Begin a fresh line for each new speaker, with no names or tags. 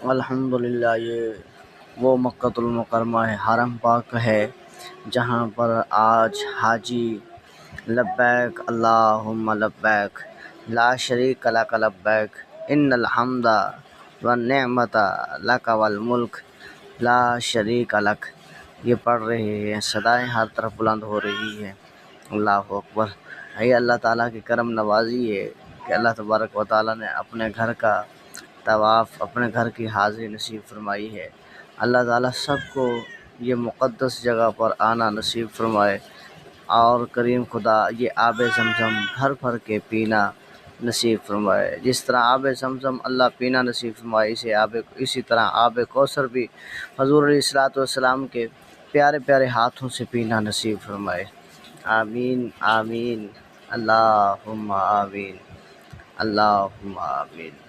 الحمدللہ یہ وہ مکۃ المکرمہ ہے، حرم پاک ہے، جہاں پر آج حاجی لبیک اللہم لبیک لا شریک لک لبیک ان الحمد والنعمت لک والملک لا شریک لک یہ پڑھ رہے ہیں، صدائیں ہر طرف بلند ہو رہی ہیں۔ اللہ اکبر۔ یہ اللہ تعالیٰ کی کرم نوازی ہے کہ اللہ تبارک و تعالیٰ نے اپنے گھر کا طواف، اپنے گھر کی حاضری نصیب فرمائی ہے۔ اللہ تعالیٰ سب کو یہ مقدس جگہ پر آنا نصیب فرمائے، اور کریم خدا یہ آب زمزم بھر بھر کے پینا نصیب فرمائے۔ جس طرح آب زمزم اللہ پینا نصیب فرمائے، اسی طرح آب کوثر بھی حضور علیہ الصلوۃ والسلام کے پیارے پیارے ہاتھوں سے پینا نصیب فرمائے۔ آمین آمین، اللہم آمین، اللہم آمین۔